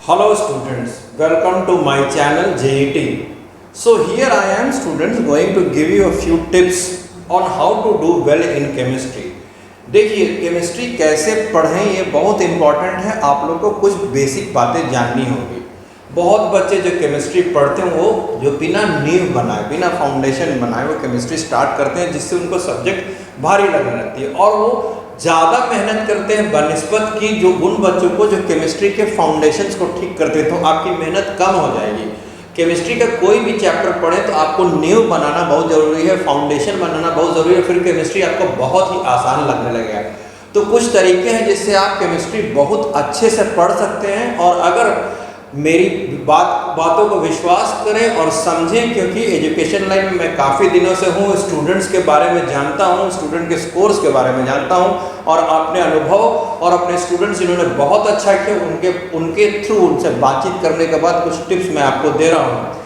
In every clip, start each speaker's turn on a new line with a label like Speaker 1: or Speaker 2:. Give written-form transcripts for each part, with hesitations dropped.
Speaker 1: Hello students, welcome to my channel JET. So here I am students going to give you a few tips on how to do well in chemistry. देखिए chemistry कैसे पढ़ें ये बहुत important है, आप लोग को कुछ बेसिक बातें जाननी होगी। बहुत बच्चे जो केमिस्ट्री पढ़ते हैं वो जो बिना नींव बनाए बिना फाउंडेशन बनाए वो केमिस्ट्री स्टार्ट करते हैं, जिससे उनको सब्जेक्ट भारी लगने लगती है और वो ज़्यादा मेहनत करते हैं बनिस्बत की जो उन बच्चों को जो केमिस्ट्री के फाउंडेशंस को ठीक करते हैं, तो आपकी मेहनत कम हो जाएगी। केमिस्ट्री का कोई भी चैप्टर पढ़ें तो आपको नींव बनाना बहुत ज़रूरी है, फाउंडेशन बनाना बहुत ज़रूरी है, फिर केमिस्ट्री आपको बहुत ही आसान लगने लगेगा। तो कुछ तरीके हैं जिससे आप केमिस्ट्री बहुत अच्छे से पढ़ सकते हैं, और अगर मेरी बातों को विश्वास करें और समझें, क्योंकि एजुकेशन लाइन में मैं काफ़ी दिनों से हूँ, स्टूडेंट्स के बारे में जानता हूँ, स्टूडेंट के स्कोर्स के बारे में जानता हूँ, और अपने अनुभव और अपने स्टूडेंट्स जिन्होंने बहुत अच्छा किया उनके थ्रू उनसे बातचीत करने के बाद कुछ टिप्स मैं आपको दे रहा हूँ।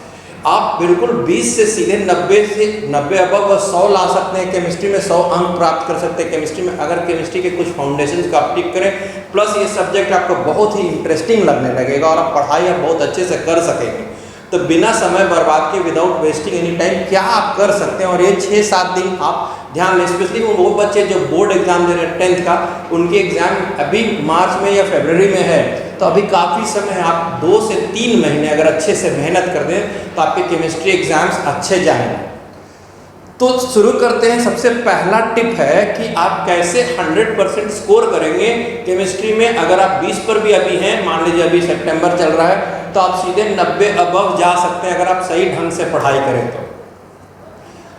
Speaker 1: आप बिल्कुल 20 से सीधे 90 अबव 100 ला सकते हैं। केमिस्ट्री में 100 अंक प्राप्त कर सकते हैं केमिस्ट्री में, अगर केमिस्ट्री के कुछ फाउंडेशंस का आप ठीक करें, प्लस ये सब्जेक्ट आपको बहुत ही इंटरेस्टिंग लगने लगेगा और आप पढ़ाई आप बहुत अच्छे से कर सकेंगे। तो बिना समय बर्बाद के, विदाउट वेस्टिंग एनी टाइम, क्या आप कर सकते हैं, और ये 6-7 दिन आप ध्यान लें। स्पेशली वो बच्चे जो बोर्ड एग्जाम दे रहे हैं 10th का, उनके एग्जाम अभी मार्च में या फरवरी में है, तो अभी काफ़ी समय है। आप 2 से 3 महीने अगर अच्छे से मेहनत कर दें तो आपके केमिस्ट्री एग्जाम्स अच्छे जाएंगे। तो शुरू करते हैं। सबसे पहला टिप है कि आप कैसे 100% स्कोर करेंगे केमिस्ट्री में। अगर आप 20 पर भी अभी हैं, मान लीजिए अभी सितंबर चल रहा है, तो आप सीधे 90 अबव जा सकते हैं अगर आप सही ढंग से पढ़ाई करें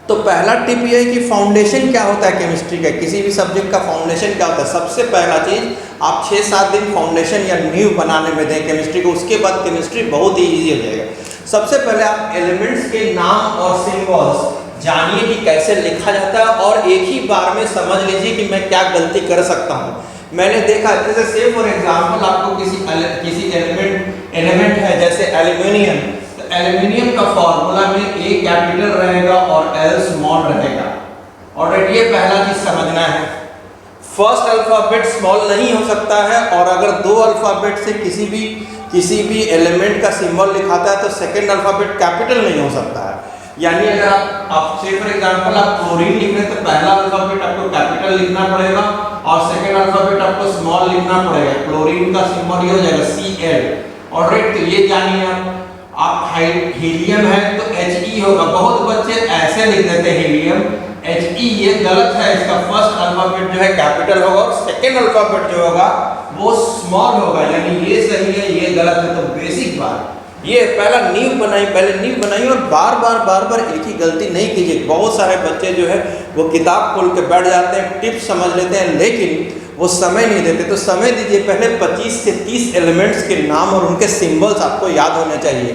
Speaker 1: तो पहला टिप ये है कि फाउंडेशन क्या होता है केमिस्ट्री का, किसी भी सब्जेक्ट का फाउंडेशन क्या होता है। सबसे पहला चीज़, आप 6-7 दिन फाउंडेशन या नींव बनाने में दें केमिस्ट्री को, उसके बाद केमिस्ट्री बहुत ही ईजी हो जाएगा। सबसे पहले आप एलिमेंट्स के नाम और सिंबल्स जानिए कि कैसे लिखा जाता है, और एक ही बार में समझ लीजिए कि मैं क्या गलती कर सकता हूँ। मैंने देखा, जैसे से फॉर एग्जाम्पल आपको किसी एलिमेंट है जैसे एल्यूमिनियम, एल्यूमिनियम का फॉर्मूला में A कैपिटल रहेगा और L स्मॉल रहेगा। ऑलरेडी ये पहला चीज समझना है। फर्स्ट अल्फाबेट स्मॉल नहीं हो सकता है, और अगर 2 अल्फाबेट से किसी भी एलिमेंट का सिंबल लिखाता है तो सेकंड अल्फाबेट कैपिटल नहीं हो सकता है। यानी अगर आप से फॉर एग्जांपल आप क्लोरीन लिख रहे हैं तो पहला अल्फाबेट आपको कैपिटल लिखना पड़ेगा और सेकंड अल्फाबेट आपको स्मॉल लिखना पड़ेगा। क्लोरीन का सिंबल ये हो जाएगा Cl। ऑलरेडी तो ये जानिए आप हीलियम है तो He होगा। बहुत बच्चे ऐसे लिख देते हैं हीलियम He, ये गलत है। इसका फर्स्ट अल्फाबेट जो है कैपिटल होगा और सेकंड अल्फाबेट जो होगा वो स्मॉल होगा, यानी ये सही है ये गलत है। तो बेसिक बात ये, पहला नींव बनाई और बार बार एक ही गलती नहीं कीजिए। बहुत सारे बच्चे जो है वो किताब खोल के बैठ जाते हैं, टिप्स समझ लेते हैं, लेकिन वो समय नहीं देते। तो समय दीजिए, पहले 25 से 30 एलिमेंट्स के नाम और उनके सिंबल्स आपको याद होने चाहिए।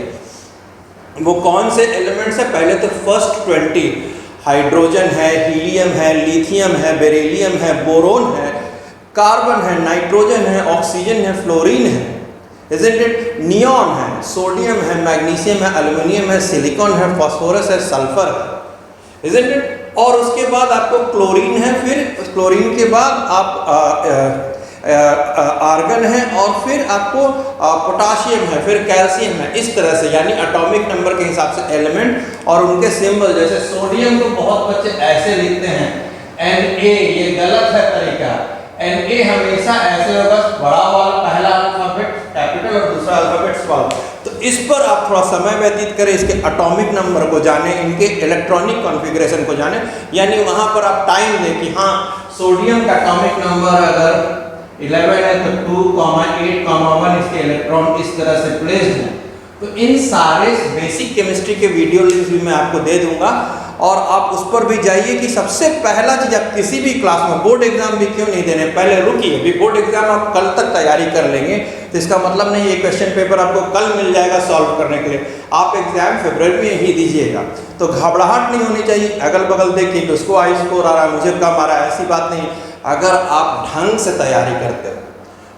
Speaker 1: वो कौन से एलिमेंट्स है, पहले तो फर्स्ट 20, हाइड्रोजन है, हीलियम है, लिथियम है, बेरिलियम है, बोरोन है, कार्बन है, नाइट्रोजन है, ऑक्सीजन है, फ्लोरीन है, isn't it? नियॉन है, सोडियम है, मैग्नीशियम है, एल्युमिनियम है, सिलिकॉन है, फास्फोरस है, सल्फर है, isn't it? और उसके बाद आपको क्लोरीन है, फिर क्लोरीन के बाद आप आर्गन है, और फिर आपको पोटाशियम है, फिर कैल्शियम है। इस तरह से, यानी एटॉमिक नंबर के हिसाब से एलिमेंट और उनके सिंबल। जैसे सोडियम को बहुत बच्चे ऐसे लिखते हैं Na, ये गलत है तरीका। Na हमेशा ऐसे होगा, बड़ा वाला पहला अल्फाबेट कैपिटल और दूसरा अल्फाबेट स्मॉल। तो इस पर आप थोड़ा समय व्यतीत करें, इसके एटॉमिक नंबर को जाने, इनके इलेक्ट्रॉनिक कॉन्फ़िगरेशन को जाने, यानी वहाँ पर आप टाइम दें कि हाँ सोडियम का एटॉमिक नंबर अगर 11 है तो 2,8,1 इसके इलेक्ट्रॉन इस तरह से प्लेस्ड हैं। तो इन सारे बेसिक केमिस्ट्री के वीडियो लिंक्स भी मैं आपको दे दूंगा, और आप उस पर भी जाइए कि सबसे पहला चीज, आप किसी भी क्लास में बोर्ड एग्जाम भी क्यों नहीं देने, पहले रुकिए। अभी बोर्ड एग्जाम आप कल तक तैयारी कर लेंगे तो इसका मतलब नहीं ये क्वेश्चन पेपर आपको कल मिल जाएगा सॉल्व करने के लिए। आप एग्जाम फरवरी में ही दीजिएगा। तो घबराहट नहीं होनी चाहिए। अगल बगल देखिए कि उसको हाई स्कोर आ रहा है, मुझे कम आ रहा है, ऐसी बात नहीं। अगर आप ढंग से तैयारी करते हो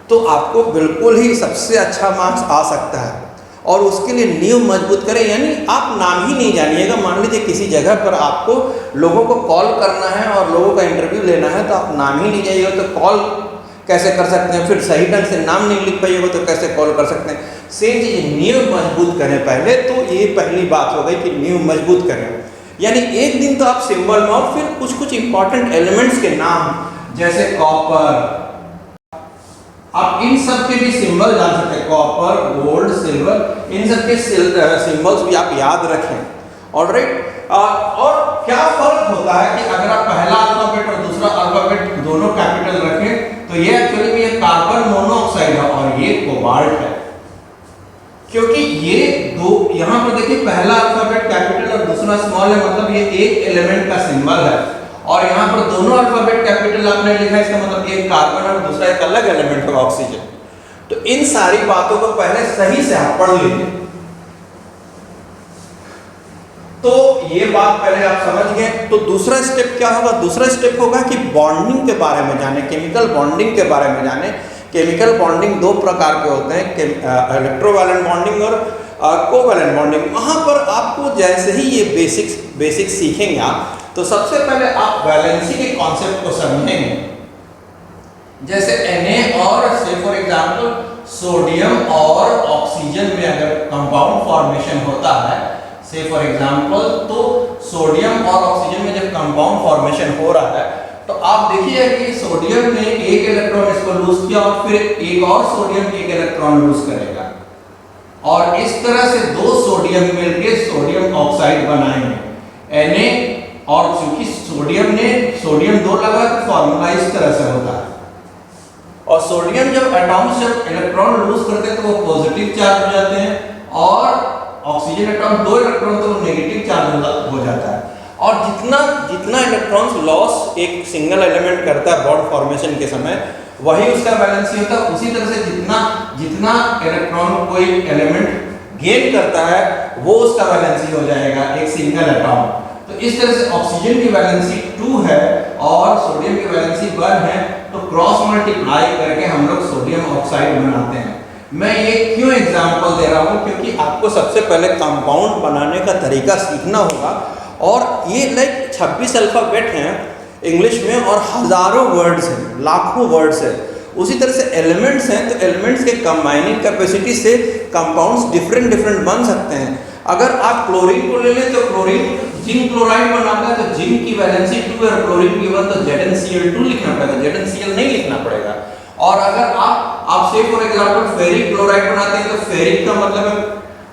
Speaker 1: तो आपको बिल्कुल ही सबसे अच्छा मार्क्स आ सकता है, और उसके लिए नींव मजबूत करें। यानी आप नाम ही नहीं जानिएगा। मान लीजिए किसी जगह पर आपको लोगों को कॉल करना है और लोगों का इंटरव्यू लेना है, तो आप नाम ही नहीं जाइएगा तो कॉल कैसे कर सकते हैं, फिर सही ढंग से नाम नहीं लिख पाइएगा तो कैसे कॉल कर सकते हैं। सेम चीज़ नींव मजबूत करें पहले, तो ये पहली बात हो गई कि नींव मजबूत करें। यानी एक दिन तो आप सिंबल में और फिर कुछ कुछ इंपॉर्टेंट एलिमेंट्स के नाम जैसे कॉपर, आप इन सब के भी सिंबल जान सकते हैं, कॉपर, गोल्ड, सिल्वर, इन सब के सिंबल्स भी आप याद रखें। ऑलराइट, और क्या फर्क होता है कि अगर आप पहला अल्फाबेट और दूसरा अल्फाबेट दोनों कैपिटल रखें तो ये एक्चुअली में ये कार्बन मोनोऑक्साइड है और ये कोबाल्ट है, क्योंकि ये दो यहाँ पर देखिए पहला अल्फाबेट कैपिटल और दूसरा स्मॉल है, मतलब ये एक एलिमेंट का सिंबल है। और यहाँ पर दोनों अल्फाबेट कैपिटल आपने लिखा है, इसका मतलब एक कार्बन और दूसरा एक अलग एलिमेंट होगा ऑक्सीजन। तो इन सारी बातों को पहले सही से आप पढ़ लीजिए। तो ये बात पहले आप समझ गए। तो दूसरा स्टेप क्या होगा? दूसरा स्टेप होगा कि बॉन्डिंग के बारे में जाने, केमिकल बॉन्डिंग के बारे में जाने। केमिकल बॉन्डिंग दो प्रकार के होते हैं, इलेक्ट्रोवैलेंट बॉन्डिंग और कोवैलेंट बॉन्डिंग। वहां पर आपको जैसे ही ये बेसिक सीखेंगे आप, तो सबसे पहले आप वैलेंसी के कॉन्सेप्ट को समझेंगे। जैसे Na और से फॉर एग्जांपल सोडियम और ऑक्सीजन में अगर कंपाउंड फॉर्मेशन होता है, से फॉर एग्जांपल, तो सोडियम और ऑक्सीजन में जब कंपाउंड फॉर्मेशन हो रहा है तो आप देखिए कि सोडियम ने एक इलेक्ट्रॉन इसको लूज किया और फिर एक और सोडियम एक इलेक्ट्रॉन लूज करेगा और इस तरह से दो सोडियम मिलकर सोडियम ऑक्साइड बनाएंगे Na। और चूंकि सोडियम दो लगा तो फॉर्मूला इस तरह से होता है। और सोडियम जब एटॉम्स जब इलेक्ट्रॉन लूज करते हैं तो वो पॉजिटिव चार्ज हो जाते हैं और ऑक्सीजन एटॉम दो इलेक्ट्रॉन तो वो नेगेटिव चार्ज हो जाता है। और जितना इलेक्ट्रॉन्स लॉस एक सिंगल एलिमेंट करता है बॉन्ड फॉर्मेशन के समय, वही उसका वैलेंसी होता है। उसी तरह से जितना इलेक्ट्रॉन कोई एलिमेंट गेन करता है वो उसका वैलेंसी हो जाएगा एक सिंगल एटॉम। तो इस तरह से ऑक्सीजन की वैलेंसी 2 है और सोडियम की वैलेंसी 1 है, तो क्रॉस मल्टीप्लाई करके हम लोग सोडियम ऑक्साइड बनाते हैं। मैं ये क्यों एग्जांपल दे रहा हूँ? क्योंकि आपको सबसे पहले कंपाउंड बनाने का तरीका सीखना होगा। और ये लाइक 26 अल्फाबेट हैं इंग्लिश में और हजारों वर्ड्स हैं, लाखों वर्ड्स हैं। उसी तरह से एलिमेंट्स हैं, तो एलिमेंट्स के कंबाइनिंग कैपेसिटी से कंपाउंड्स डिफरेंट बन सकते हैं। अगर आप क्लोरीन को ले लें तो क्लोरीन जिंक क्लोराइड बनाता है, तो जिंक की वैलेंसी 2 और क्लोरीन की 1, तो ZnCl2 लिखना पड़ेगा, ZnCl नहीं लिखना पड़ेगा। और अगर आप से फॉर एग्जांपल फेरिक क्लोराइड बनाते हैं तो फेरिक का मतलब है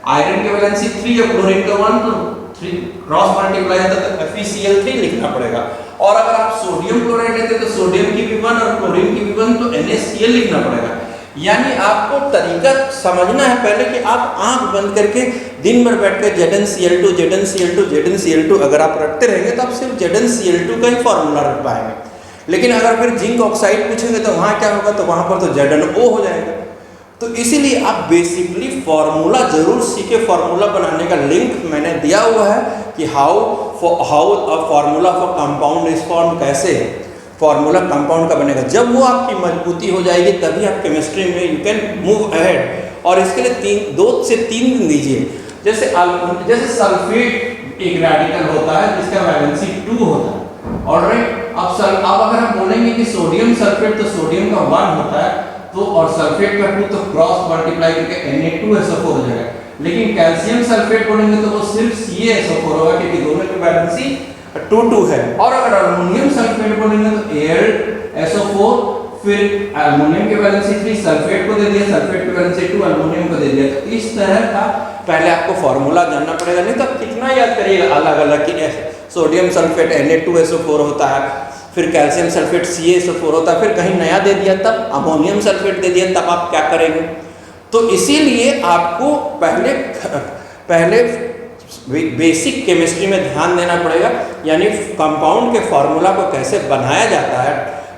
Speaker 1: आयरन की वैलेंसी 3 और क्लोरीन का 1, तो 3 क्रॉस मल्टीप्लाई होता है तो FeCl3 लिखना पड़ेगा। और अगर आप सोडियम क्लोराइड लेते हैं तो सोडियम की भी 1 और क्लोरीन की भी 1, तो NaCl लिखना पड़ेगा। यानी आपको तरीका समझना है पहले कि आप आंख बंद करके दिन भर बैठ कर ZnCl2 अगर आप रखते रहेंगे तो आप सिर्फ ZnCl2 का ही फॉर्मूला रख पाएंगे। लेकिन अगर फिर जिंक ऑक्साइड पूछेंगे तो वहाँ क्या होगा? तो वहाँ पर तो ZnO हो जाएगा। तो इसीलिए आप बेसिकली फॉर्मूला जरूर सीखे। फॉर्मूला बनाने का लिंक मैंने दिया हुआ है कि how a formula for compound is form, कैसे फॉर्मूला कंपाउंड का बनेगा। जब वो आपकी मजबूती हो जाएगी तभी आप केमिस्ट्री में यू कैन मूव अहेड। और इसके लिए 2 से 3 दिन दीजिए। जैसे सल्फेट एक रेडिकल होता है जिसका वैलेंसी 2 होता है। ऑलराइट, अब अगर हम बोलेंगे कि सोडियम सल्फेट, तो सोडियम का 1 होता है, तो और सल्फेट का 2, तो क्रॉस मल्टीप्लाई करके Na2SO4 हो जाएगा। लेकिन कैल्शियम सल्फेट बोलेंगे तो वो सिर्फ CaSO4 होगा, क्योंकि दोनों की वैलेंसी 2 है। और अगर अल्युमिनियम सल्फेट बोलेंगे तो AlSO4, फिर अल्युमिनियम की वैलेंसी 3 सल्फेट को दे दिया, सल्फेट की वैलेंसी 2 अल्युमिनियम को दे दिया। तो इस तरह का पहले आपको फॉर्मूला जानना पड़ेगा, नहीं तो आप कितना याद करिएगा अलग अलग कि सोडियम सल्फेट Na2SO4 होता है, फिर कैल्शियम सल्फेट CaSO4 होता है, फिर कहीं नया दे दिया तब अमोनियम सल्फेट दे दिया, तब आप क्या करेंगे? तो इसीलिए आपको पहले बेसिक केमिस्ट्री में ध्यान देना पड़ेगा। यानी कंपाउंड के फॉर्मूला को कैसे बनाया जाता है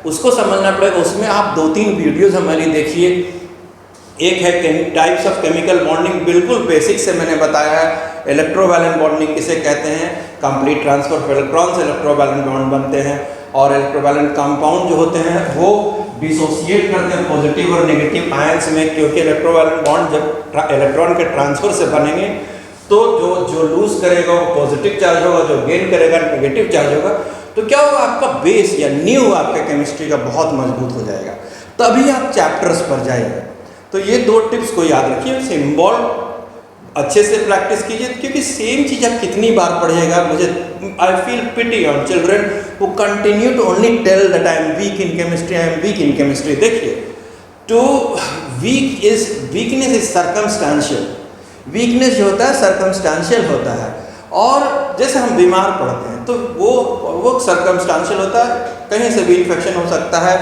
Speaker 1: उसको समझना पड़ेगा। उसमें आप 2-3 वीडियोस हमारी देखिए। एक है टाइप्स ऑफ केमिकल बॉन्डिंग, बिल्कुल बेसिक से मैंने बताया है। इलेक्ट्रोवैलेंट बॉन्डिंग किसे कहते हैं? कंप्लीट ट्रांसफर ऑफ इलेक्ट्रॉन्स से इलेक्ट्रोवैलेंट बॉन्ड बनते हैं। और इलेक्ट्रोवैलेंट कंपाउंड जो होते हैं वो डिसोसिएट करते हैं पॉजिटिव और नेगेटिव आयंस में, क्योंकि इलेक्ट्रोवैलेंट बॉन्ड जब इलेक्ट्रॉन के ट्रांसफर से बनेंगे तो जो लूज करेगा वो पॉजिटिव चार्ज होगा, जो गेन करेगा नेगेटिव चार्ज होगा। तो क्या होगा? आपका बेस या नींव आपके केमिस्ट्री का बहुत मजबूत हो जाएगा। तभी आप चैप्टर्स पर जाइए। तो ये 2 टिप्स को याद रखिए। सिंबल अच्छे से प्रैक्टिस कीजिए, क्योंकि सेम चीज़ आप कितनी बार पढ़िएगा। मुझे I feel pity on children who continue to only tell that I am weak in chemistry, I am weak in chemistry. देखिए, to weakness is circumstantial. Weakness जो होता है सर्कमस्टांशियल होता है, और जैसे हम बीमार पड़ते हैं तो वो सर्कमस्टांशियल होता है, कहीं से भी इन्फेक्शन हो सकता है।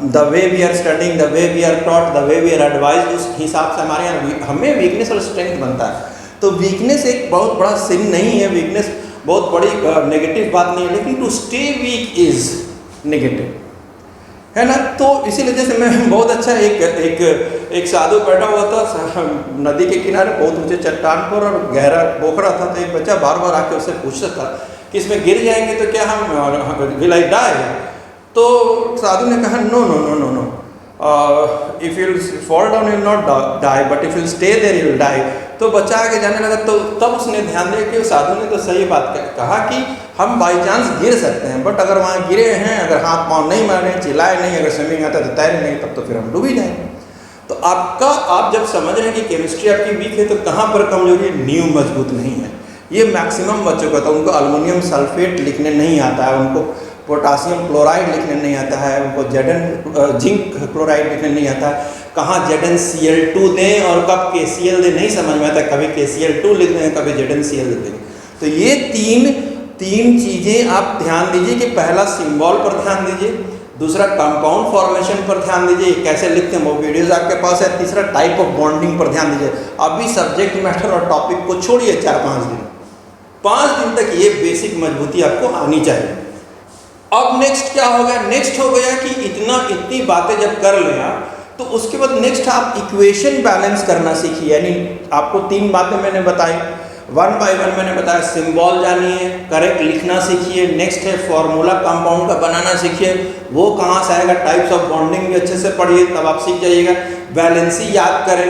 Speaker 1: The way we are studying, the way we are taught, the way we are advise, उस हिसाब से हमारे यहाँ हमें वीकनेस और स्ट्रेंथ बनता है। तो वीकनेस एक बहुत बड़ा सिन नहीं है, वीकनेस बहुत बड़ी नेगेटिव बात नहीं है, लेकिन to stay weak is negative, है ना। तो इसीलिए जैसे मैं बहुत अच्छा एक साधु बैठा हुआ था नदी के किनारे बहुत ऊंचे चट्टान पर, और गहरा पोखरा था। तो एक बच्चा बार बार आके उससे पूछता था कि इसमें गिर जाएंगे तो क्या हम विल आई डाई? तो साधु ने कहा no no no no no, if you fall down you will not die, but if you stay there you will die. तो बच्चा आगे जाने लगा। तो तब उसने ध्यान दिया कि साधु ने तो सही बात कहा कि हम बाई चांस गिर सकते हैं, बट अगर वहाँ गिरे हैं, अगर हाथ पाँव नहीं मारे, चिल्लाए नहीं, अगर स्विमिंग आता है तो तैरे नहीं, तब तो फिर हम डूब ही जाएंगे। तो आप जब समझ रहे हैं कि केमिस्ट्री आपकी वीक है, तो कहाँ पर कमजोरी है? नींव मजबूत नहीं है। ये मैक्सिमम बच्चों का था। उनको अल्युमिनियम सल्फेट लिखने नहीं आता है, उनको पोटासियम क्लोराइड लिखने नहीं आता है, उनको जिंक क्लोराइड लिखने नहीं आता है, कहाँ ZnCl2 दें और कब KCl दें नहीं समझ में आता। कभी KCl2 लिख दें, कभी ZnCl लिख दें। तो ये तीन चीज़ें आप ध्यान दीजिए कि पहला सिंबल पर ध्यान दीजिए, दूसरा कंपाउंड फॉर्मेशन पर ध्यान दीजिए, कैसे लिखते हैं वो वीडियोस आपके पास है, तीसरा टाइप ऑफ बॉन्डिंग पर ध्यान दीजिए। अभी सब्जेक्ट मैटर और टॉपिक को छोड़िए 4-5 दिन, 5 दिन तक ये बेसिक मजबूती आपको आनी चाहिए। अब नेक्स्ट क्या हो गया? नेक्स्ट हो गया कि इतनी बातें जब कर लें आप, तो उसके बाद नेक्स्ट आप इक्वेशन बैलेंस करना सीखिए। यानी आपको 3 बातें मैंने बताई, 1 बाय 1 मैंने बताया। सिंबल जानिए, करेक्ट लिखना सीखिए। नेक्स्ट है फॉर्मूला कंपाउंड का बनाना सीखिए, वो कहाँ से आएगा। टाइप्स ऑफ बॉन्डिंग भी अच्छे से पढ़िए, तब आप सीख जाइएगा। बैलेंसी याद करें,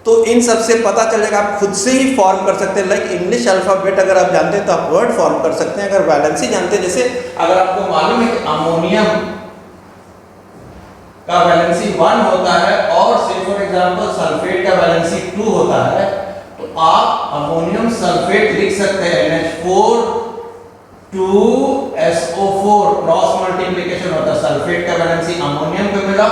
Speaker 1: तो इन सब से पता चलेगा। आप खुद से ही फॉर्म कर सकते हैं। लाइक इंग्लिश अल्फ़ाबेट अगर आप जानते हैं तो आप वर्ड फॉर्म कर सकते हैं। अगर बैलेंसी जानते हैं, जैसे अगर आपको मालूम है कि अमोनियम का वैलेंसी 1 होता है और से फॉर एग्जांपल सल्फेट का वैलेंसी 2 होता है, तो आप अमोनियम सल्फेट लिख सकते हैं NH4 2SO4, क्रॉस मल्टीप्लिकेशन होता है। सल्फेट का वैलेंसी अमोनियम पे मिला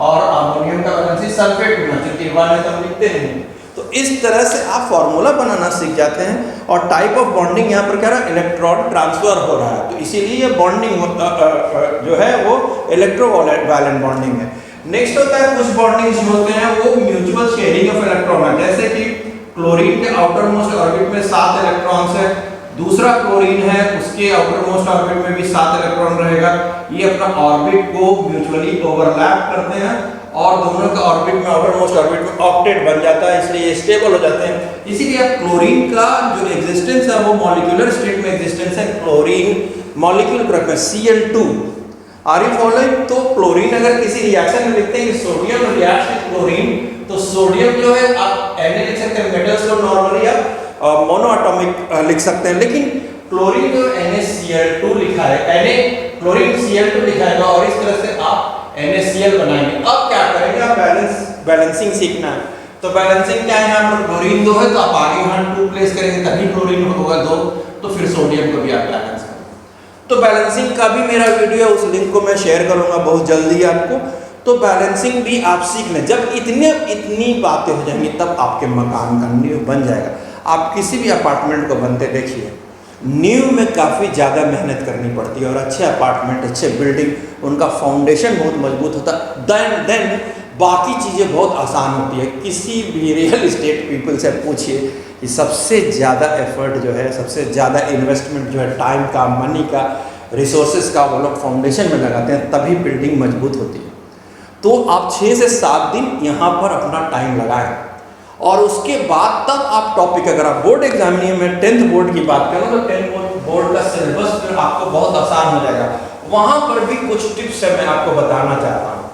Speaker 1: और अमोनियम का वैलेंसी सल्फेट में, क्योंकि 1 है तो हम लिखते नहीं। तो इस तरह से आप फॉर्मूला बनाना सीख जाते हैं। और टाइप ऑफ बॉन्डिंग यहाँ पर क्या रहा है? इलेक्ट्रॉन ट्रांसफर हो रहा है, तो इसीलिए ये बॉन्डिंग जो है वो इलेक्ट्रोवैलेंट बॉन्डिंग है। नेक्स्ट होता है कुछ बॉन्डिंग्स जो होते हैं वो म्यूचुअल शेयरिंग ऑफ इलेक्ट्रॉन है। जैसे कि क्लोरीन के आउटर मोस्ट ऑर्बिट में 7 इलेक्ट्रॉन्स है, दूसरा क्लोरीन है उसके आउटर मोस्ट ऑर्बिट में भी 7 इलेक्ट्रॉन रहेगा। ये अपना ऑर्बिट को म्यूचुअली ओवरलैप करते हैं और दोनों का ऑर्बिट में, आउटर मोस्ट ऑर्बिट में ऑक्टेट बन जाता है, इसलिए ये स्टेबल हो जाते हैं। इसीलिए आप क्लोरीन का जो एग्जिस्टेंस है वो मॉलिक्यूलर स्टेट में एग्जिस्टेंस है। क्लोरीन मॉलिक्यूल पर रखते हैं Cl2। Are you following? तो क्लोरीन अगर किसी रिएक्शन में लिखते हैं कि सोडियम रिएक्ट्स विद क्लोरीन, तो सोडियम जो है आप Na लिख सकते हैं। मेटल्स को नॉर्मली आप मोनोएटॉमिक लिख सकते हैं, लेकिन क्लोरीन जो NaCl2 लिखा है, क्लोरीन Cl2 लिखा है, और इस तरह से आप NaCl बनाएंगे। अब क्या करेंगे? आप बैलेंसिंग सीखना है। तो बैलेंसिंग क्या है? यहाँ पर क्लोरीन 2 है तो आप आगे यहाँ 2 प्लेस करेंगे, तभी क्लोरीन होगा 2, तो फिर सोडियम को भी आप बैलेंस करेंगे। तो बैलेंसिंग का भी मेरा वीडियो है, उस लिंक को मैं शेयर करूंगा बहुत जल्दी आपको। तो बैलेंसिंग भी आप सीख लें। जब इतनी बातें हो जाएंगी तब आपके मकान का नींव बन जाएगा। आप किसी भी अपार्टमेंट को बनते देखिए, नींव में काफ़ी ज़्यादा मेहनत करनी पड़ती है, और अच्छे अपार्टमेंट, अच्छे बिल्डिंग, उनका फाउंडेशन बहुत मजबूत होता है। देन बाकी चीज़ें बहुत आसान होती है। किसी भी रियल इस्टेट पीपल से पूछिए कि सबसे ज़्यादा एफर्ट जो है, सबसे ज़्यादा इन्वेस्टमेंट जो है टाइम का, मनी का, रिसोर्सेज का, वो लोग फाउंडेशन में लगाते हैं, तभी बिल्डिंग मजबूत होती है। तो आप 6 से 7 दिन यहाँ पर अपना टाइम लगाएं, और उसके बाद तब आप टॉपिक, अगर आप बोर्ड एग्जाम नहीं है, मैं 10th बोर्ड की बात करूँ तो 10th बोर्ड का सिलेबस फिर आपको बहुत आसान हो जाएगा। वहाँ पर भी कुछ टिप्स है मैं आपको बताना चाहता हूँ।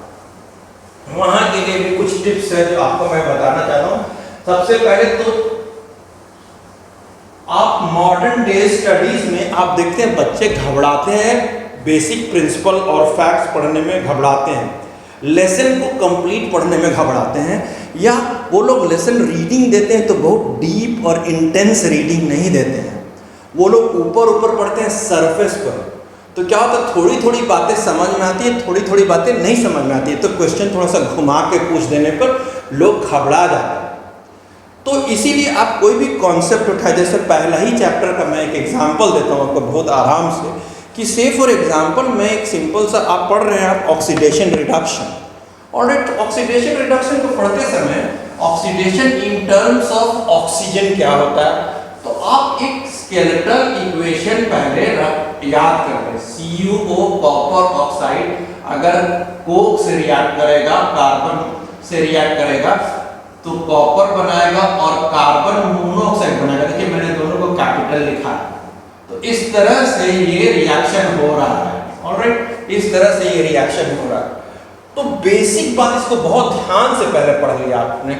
Speaker 1: वहाँ के लिए भी कुछ टिप्स है जो आपको मैं बताना चाहता हूँ। सबसे पहले तो आप मॉडर्न डे स्टडीज में आप देखते हैं बच्चे घबराते हैं, बेसिक प्रिंसिपल और फैक्ट्स पढ़ने में घबराते हैं। लेसन को कंप्लीट पढ़ने में घबराते हैं, या वो लोग लेसन रीडिंग देते हैं तो बहुत डीप और इंटेंस रीडिंग नहीं देते हैं, वो लोग ऊपर ऊपर पढ़ते हैं सरफेस पर। तो क्या होता है, थोड़ी थोड़ी बातें समझ में आती है, थोड़ी थोड़ी बातें नहीं समझ में आती है, तो क्वेश्चन थोड़ा सा घुमा के पूछ देने पर लोग घबरा जाते हैं। तो इसीलिए आप कोई भी कॉन्सेप्ट उठाए, जैसे पहला ही चैप्टर का मैं एक एग्जांपल देता हूँ आपको बहुत आराम से, कि से फॉर एग्जांपल मैं एक सिंपल सा, आप पढ़ रहे हैं आप ऑक्सीडेशन रिडक्शन, और ऑक्सीडेशन रिडक्शन को पढ़ते समय oxidation in terms of oxygen क्या होता है, तो आप एक स्केलेटल इक्वेशन पहले याद कर लें। CuO कॉपर ऑक्साइड अगर कोक से रिएक्ट करेगा, कार्बन से रिएक्ट करेगा, तो कॉपर बनाएगा और कार्बन मोनोऑक्साइड बनाएगा। देखिए मैंने दोनों को कैपिटल लिखा है। तो इस तरह से ये रिएक्शन हो रहा है, ऑलराइट, इस तरह से ये रिएक्शन हो रहा है। तो बेसिक बात इसको बहुत ध्यान से पहले पढ़ लिया आपने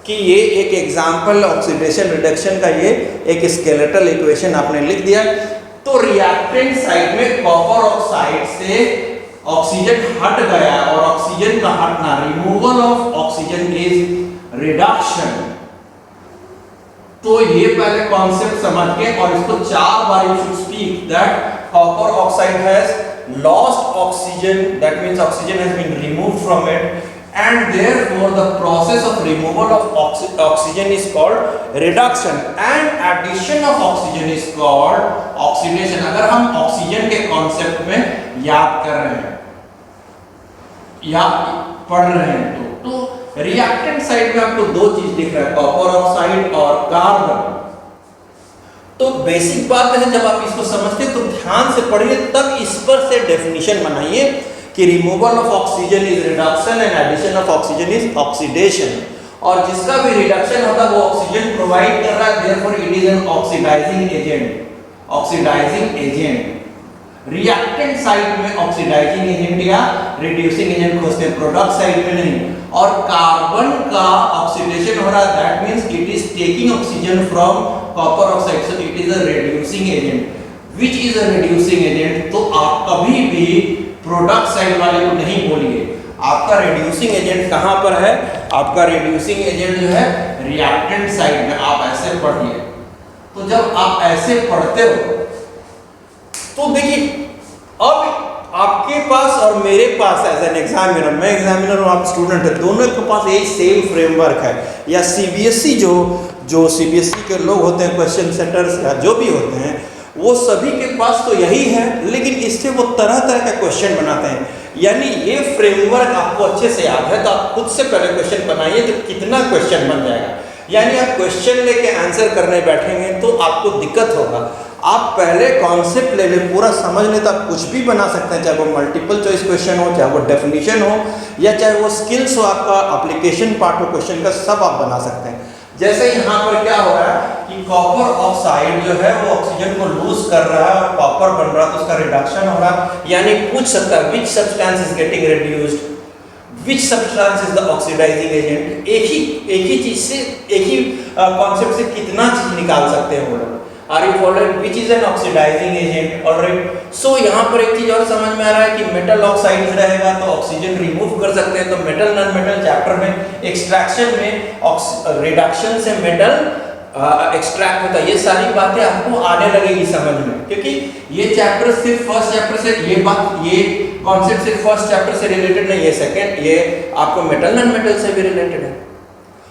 Speaker 1: कि ये एक एग्जांपल ऑक्सीडेशन रिडक्शन का, ये एक स्केलेटल इक्वेशन आपने लिख दिया। तो रिएक्टेंट साइड में कॉपर ऑक्साइड से ऑक्सीजन हट गया, और ऑक्सीजन का हटना, removal of oxygen is reduction. तो ये पहले कॉन्सेप्ट समझ के, और इसको 4 बार you should speak that copper oxide has lost oxygen, that means oxygen has been removed from it, and therefore the process of removal of oxygen is called reduction and addition of oxygen is called oxidation। अगर हम oxygen के concept में याद कर रहे हैं या पढ़ रहे हैं तो रिएक्टेंट साइड में आपको 2 चीज दिख रहा है, कॉपर ऑक्साइड और कार्बन। तो बेसिक बात है, जब आप इसको समझते हैं तो ध्यान से पढ़िए, तब इस पर से डेफिनेशन बनाइए कि removal of oxygen is reduction and addition of oxygen is oxidation. और जिसका भी रिडक्शन होता है वो ऑक्सीजन प्रोवाइड कर रहा है, therefore it is an oxidising agent, oxidising agent. Reactant side में ऑक्सीडाइजिंग एजेंट या रिड्यूसिंग एजेंट खोजते हैं, प्रोडक्ट साइड में नहीं। और कार्बन का ऑक्सीडेशन हो रहा है, that means it is taking oxygen from copper oxide, so it is a reducing agent. Which is a reducing agent, तो आप कभी भी प्रोडक्ट साइड वाले को नहीं बोलिए। आपका रिड्यूसिंग एजेंट कहां पर है, आपका रिड्यूसिंग एजेंट जो है रिएक्टेंट साइड में। आप ऐसे पढ़िए, तो जब आप ऐसे पढ़ते हो तो देखिए, अब आपके पास और मेरे पास एज एन एग्जामिनर, मैं एग्जामिनर हूं, आप स्टूडेंट है, दोनों के पास यही सेम फ्रेमवर्क है। या CBSE जो CBSE के लोग होते हैं, क्वेश्चन सेटर्स या जो भी होते हैं, वो सभी के पास तो यही है, लेकिन इससे वो तरह तरह के क्वेश्चन बनाते हैं। यानी ये फ्रेमवर्क आपको अच्छे से याद है तो आप खुद से पहले क्वेश्चन बनाइए, तो कितना क्वेश्चन बन जाएगा। यानी आप क्वेश्चन लेके आंसर करने बैठेंगे तो आपको दिक्कत होगा। आप पहले कॉन्सेप्ट ले लें, पूरा समझ लें, तो आप कुछ भी बना सकते हैं, चाहे वो मल्टीपल चॉइस क्वेश्चन हो, चाहे वो डेफिनेशन हो, या चाहे वो स्किल्स हो, आपका एप्लीकेशन पार्ट हो क्वेश्चन का, सब आप बना सकते हैं। जैसे यहाँ पर क्या हो रहा है कि कॉपर ऑक्साइड जो है वो ऑक्सीजन को लूज कर रहा है और कॉपर बन रहा है, तो उसका रिडक्शन हो रहा है। यानी पूछ सकता है which substance is getting reduced, which substance is the oxidising agent. एक ही चीज से, एक ही कॉन्सेप्ट से कितना चीज निकाल सकते हैं वो लोग। Are you following, which is an oxidising agent, alright. So यहाँ पर एक चीज और समझ में आ रहा है कि मेटल ऑक्साइड रहेगा तो ऑक्सीजन रिमूव कर सकते हैं, तो मेटल नॉन मेटल चैप्टर में एक्सट्रैक्शन में रिडक्शन से मेटल एक्सट्रैक्ट होता है। ये सारी बातें आपको आने लगेगी समझ में, क्योंकि ये चैप्टर सिर्फ फर्स्ट चैप्टर से, ये बात, ये कॉन्सेप्ट सिर्फ फर्स्ट चैप्टर से रिलेटेड नहीं है, सेकंड ये आपको मेटल नॉन मेटल से भी रिलेटेड है।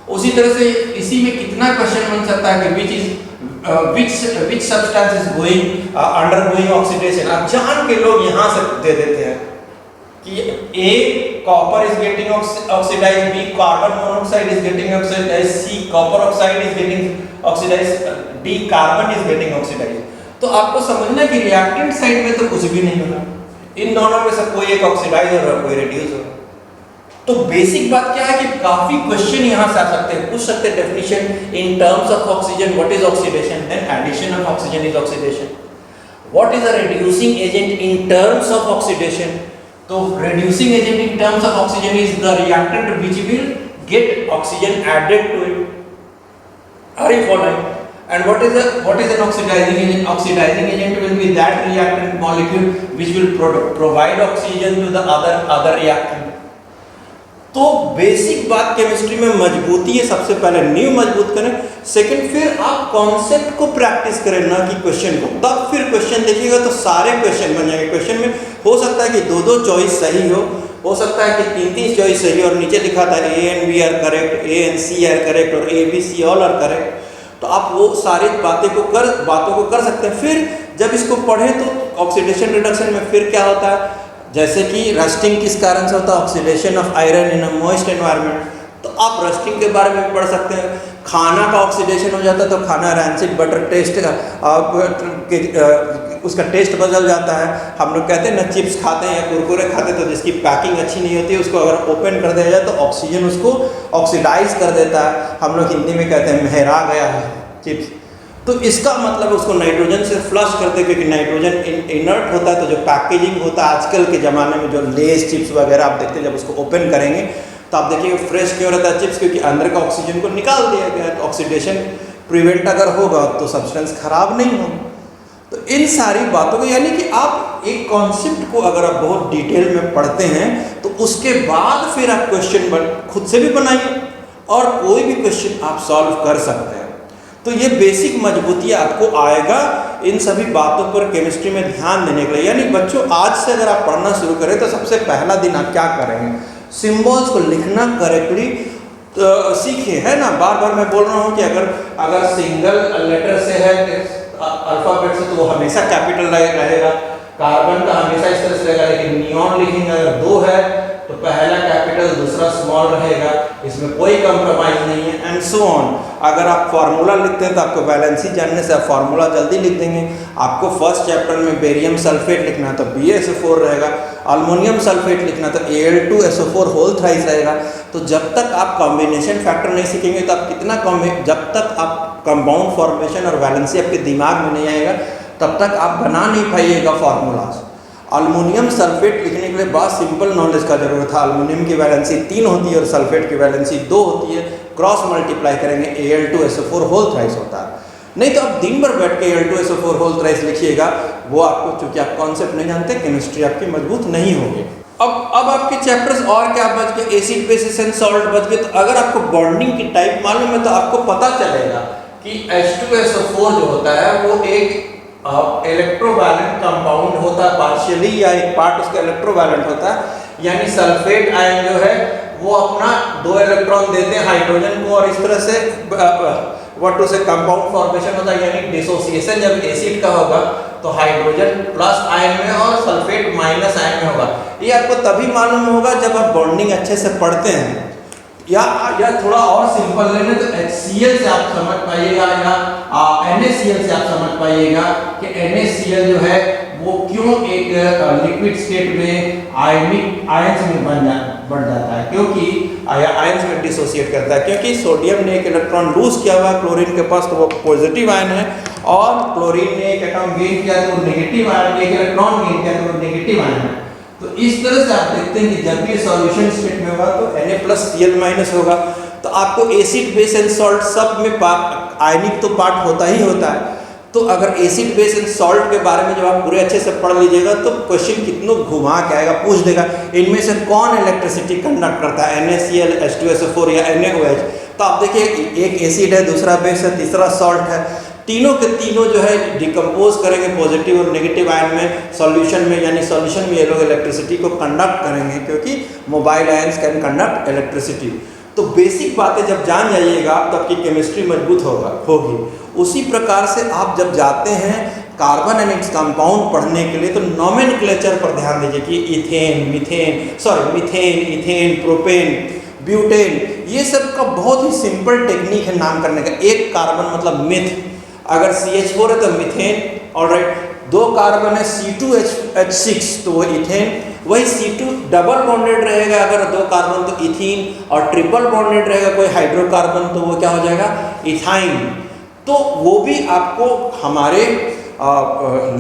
Speaker 1: उसी तरह से इसी में कितना क्वेश्चन बन सकता है कि which substance is going undergoing oxidation। अब जान के लोग यहाँ से दे देते हैं कि A copper is getting oxidized, B carbon monoxide is getting oxidized, C copper oxide is getting oxidized, D carbon is getting oxidized। तो आपको समझना कि रिएक्टेंट साइड में तो कुछ भी नहीं होगा, इन दोनों में से कोई एक ऑक्सीडाइज हो रहा है, कोई रिड्यूस हो रहा है। तो बेसिक बात क्या है कि काफी क्वेश्चन यहाँ से आ सकते हैं, पूछ सकते हैं definition in terms of oxygen, what is oxidation, then addition of oxygen is oxidation, what is a reducing agent in terms of oxidation. तो reducing agent in terms of oxygen is the reactant which will get oxygen added to it. Are you following? And what is an oxidizing agent? Oxidizing agent will be that reactant molecule which will provide oxygen to the other reactant. तो basic बात chemistry में मजबूती है, सबसे पहले नींव मजबूत करें, सेकंड फिर आप कॉन्सेप्ट को प्रैक्टिस करें ना कि क्वेश्चन को, तब फिर क्वेश्चन देखिएगा तो सारे क्वेश्चन बन जाएंगे। क्वेश्चन में हो सकता है कि दो दो चॉइस सही हो सकता है कि तीन तीन चॉइस सही और नीचे लिखा था A and B are correct, A and C are correct और A B C all are correct. तो आप वो सारी बातों को कर सकते हैं। फिर जब इसको पढ़ें तो ऑक्सीडेशन रिडक्शन में फिर क्या होता है, जैसे कि रस्टिंग किस कारण से होता है, oxidation of iron in a moist environment, तो आप रस्टिंग के बारे में पढ़ सकते हैं। खाना का ऑक्सीडेशन हो जाता है तो खाना रैंसिड बटर टेस्ट उसका टेस्ट बदल जाता है। हम लोग कहते हैं ना चिप्स खाते हैं या कुरकुरे खाते हैं तो जिसकी पैकिंग अच्छी नहीं होती है उसको अगर ओपन कर दिया जाए तो ऑक्सीजन उसको ऑक्सीडाइज कर देता है। हम लोग हिंदी में कहते हैं महरा गया है चिप्स, तो इसका मतलब उसको नाइट्रोजन से फ्लश करते हैं क्योंकि नाइट्रोजन इनर्ट होता है। तो जो पैकेजिंग होता है आजकल के ज़माने में जो लेस चिप्स वगैरह आप देखते हैं जब उसको ओपन करेंगे तो आप देखिए फ्रेश क्यों रहता है चिप्स, क्योंकि अंदर का ऑक्सीजन को निकाल दिया गया। तो ऑक्सीडेशन प्रिवेंट अगर होगा तो सब्सटेंस खराब नहीं होगा। तो इन सारी बातों को यानी कि आप एक कॉन्सेप्ट को अगर आप बहुत डिटेल में पढ़ते हैं तो उसके बाद फिर आप क्वेश्चन खुद से भी बनाइए और कोई भी क्वेश्चन आप सॉल्व कर सकते हैं। तो ये बेसिक मजबूती आपको आएगा इन सभी बातों पर केमिस्ट्री में ध्यान देने के लिए। यानी बच्चों आज से अगर आप पढ़ना शुरू करें तो सबसे पहला दिन आप क्या करेंगे, सिंबल्स को लिखना करेक्टली सीखिए, है ना। बार बार मैं बोल रहा हूँ कि अगर सिंगल लेटर से है अल्फाबेट से तो वो हमेशा कैपिटल रहेगा, कार्बन का हमेशा इस तरह से रहेगा, लेकिन नियॉन लिखेंगे अगर दो है तो पहला कैपिटल दूसरा स्मॉल रहेगा, इसमें कोई कंप्रोमाइज नहीं है एंड सो ऑन। अगर आप फार्मूला लिखते हैं तो आपको वैलेंसी जानने से आप फार्मूला जल्दी लिख देंगे। आपको फर्स्ट चैप्टर में बेरियम सल्फेट लिखना है तो BaSO4 रहेगा, अल्मोनियम सल्फेट लिखना तो Al2SO4 होल थ्राइस रहेगा। तो जब तक आप कॉम्बिनेशन फैक्टर नहीं सीखेंगे तो आप जब तक आप कंपाउंड फॉर्मेशन और वैलेंसी आपके दिमाग में नहीं आएगा तब तक आप बना नहीं पाइएगा फार्मूलाज। अल्मोनियम सल्फेट लिखने के लिए बहुत सिंपल नॉलेज का जरूरत था। अल्मोनियम की वैलेंसी 3 होती है और सल्फेट की वैलेंसी 2 होती है, क्रॉस मल्टीप्लाई करेंगे Al2SO4 होल थ्राइस होता है। नहीं तो आप दिन भर बैठ के Al2SO4 होल थ्राइस लिखिएगा, वो आपको चूंकि आप कॉन्सेप्ट नहीं जानते केमिस्ट्री आपकी मजबूत नहीं होगी। अब आपके चैप्टर्स और क्या बच गए, एसिड बेसिस एंड सॉल्ट बच गए। तो अगर आपको बॉन्डिंग की टाइप मालूम है तो आपको पता चलेगा कि H2SO4 जो होता है वो एक इलेक्ट्रोवैलेंट कंपाउंड होता है पार्शियली, या एक पार्ट उसका इलेक्ट्रोवैलेंट होता है। यानी सल्फेट आयन जो है वो अपना 2 इलेक्ट्रॉन देते हैं हाइड्रोजन को और इस तरह से कंपाउंड फॉर्मेशन होता है। यानी डिसोसिएशन जब एसिड का होगा तो हाइड्रोजन प्लस आयन में और सल्फेट माइनस आयन में होगा। ये आपको तभी मालूम होगा जब आप बॉन्डिंग अच्छे से पढ़ते हैं। या थोड़ा और सिंपल लेने तो HCl से आप समझ पाइएगा या NaCl से आप समझ पाइएगा कि NaCl जो है वो क्यों एक लिक्विड स्टेट में आयंस में बढ़ जाता है, क्योंकि आयंस में डिसोसिएट करता है। क्योंकि सोडियम ने एक इलेक्ट्रॉन लूज किया हुआ क्लोरीन के पास तो वो पॉजिटिव आयन है, और क्लोरीन ने एक एटॉम गेन किया तो वो नेगेटिव आयन, एक इलेक्ट्रॉन गेन किया तो वो नेगेटिव आयन है। तो इस तरह से आप देखते हैं कि जब भी सॉल्यूशन स्टेट में होगा तो Na+Cl- होगा। तो आपको एसिड बेस एंड सॉल्ट सब में आयनिक तो पार्ट होता ही होता है। तो अगर एसिड बेस एंड सॉल्ट के बारे में जब आप पूरे अच्छे से पढ़ लीजिएगा तो क्वेश्चन कितनों घुमा के आएगा, पूछ देगा इनमें से कौन इलेक्ट्रिसिटी कंडक्ट करता है, NaCl, H2SO4 या NaOH। तो आप देखिए एक एसिड है, दूसरा बेस है, तीसरा सॉल्ट है, तीनों के तीनों जो है डिकम्पोज करेंगे पॉजिटिव और नेगेटिव आयन में सॉल्यूशन में, यानी सॉल्यूशन में ये लोग इलेक्ट्रिसिटी को कंडक्ट करेंगे क्योंकि mobile ions can conduct electricity. तो बेसिक बातें जब जान जाइएगा तो आपकी केमिस्ट्री मजबूत होगी। उसी प्रकार से आप जब जाते हैं कार्बन एंड इट्स कंपाउंड पढ़ने के लिए तो नोमेनक्लेचर पर ध्यान दीजिए कि मीथेन, इथेन, प्रोपेन, ब्यूटेन, ये सब का बहुत ही सिंपल टेक्निक है नाम करने का। एक कार्बन मतलब मिथ, अगर CH4 है तो मीथेन, ऑलराइट। 2 कार्बन है C2H6 तो वो इथेन, वही C2 डबल बॉन्डेड रहेगा अगर 2 कार्बन तो इथीन, और ट्रिपल बॉन्डेड रहेगा कोई हाइड्रोकार्बन तो वो क्या हो जाएगा, इथाइन। तो वो भी आपको हमारे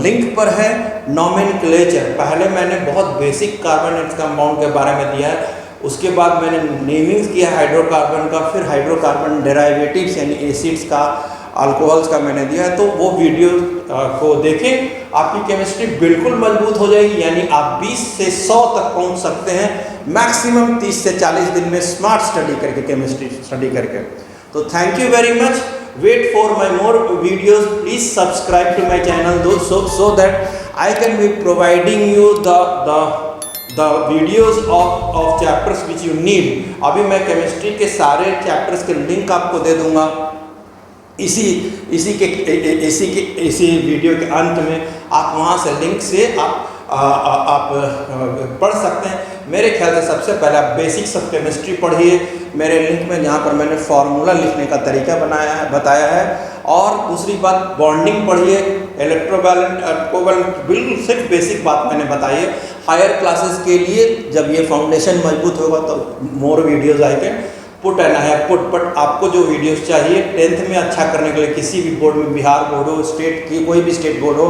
Speaker 1: लिंक पर है नोमेनक्लेचर। पहले मैंने बहुत बेसिक कार्बन एंड कंपाउंड के बारे में दिया है, उसके बाद मैंने नेमिंग्स किया हाइड्रोकार्बन का, फिर हाइड्रोकार्बन डेरिवेटिव्स यानी एसिड्स का, अल्कोहल्स का मैंने दिया है। तो वो वीडियो को देखें, आपकी केमिस्ट्री बिल्कुल मजबूत हो जाएगी। यानी आप 20 से 100 तक पहुंच सकते हैं मैक्सिमम 30 से 40 दिन में स्मार्ट स्टडी करके, केमिस्ट्री स्टडी करके। तो thank you very much. Wait for my more videos. Please subscribe to my channel so that I can be providing you the videos of chapters which you need. अभी मैं chemistry के सारे chapters के link आपको दे दूंगा इसी video के अंत में। आप वहाँ से लिंक से आप पढ़ सकते हैं। मेरे ख्याल से सबसे पहले आप बेसिक्स ऑफ केमिस्ट्री पढ़िए मेरे लिंक में, जहाँ पर मैंने फार्मूला लिखने का तरीका बताया है। और दूसरी बात, बॉन्डिंग पढ़िए, इलेक्ट्रोवैलेंट कोवैलेंट, बिल्कुल सिर्फ बेसिक बात मैंने बताई है। हायर क्लासेस के लिए जब ये फाउंडेशन मजबूत होगा तो more videos I can put and I have put. But आपको जो वीडियोस चाहिए 10th में अच्छा करने के लिए, किसी भी बोर्ड में, बिहार बोर्ड हो, स्टेट की कोई भी स्टेट बोर्ड हो,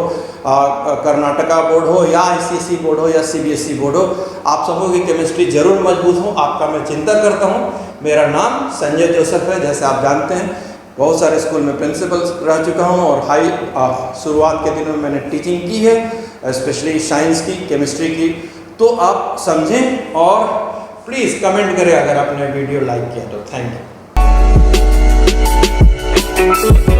Speaker 1: कर्नाटका बोर्ड हो या ICSE बोर्ड हो या CBSE बोर्ड हो, आप सबों की केमिस्ट्री जरूर मजबूत हो, आपका मैं चिंता करता हूँ। मेरा नाम संजय जोसेफ है, जैसे आप जानते हैं। बहुत सारे स्कूल में प्रिंसिपल रह चुका हूँ और शुरुआत के दिनों में मैंने टीचिंग की है, स्पेशली साइंस की, केमिस्ट्री की। तो आप समझें और प्लीज़ कमेंट करें अगर आपने वीडियो लाइक किया तो। Thank you.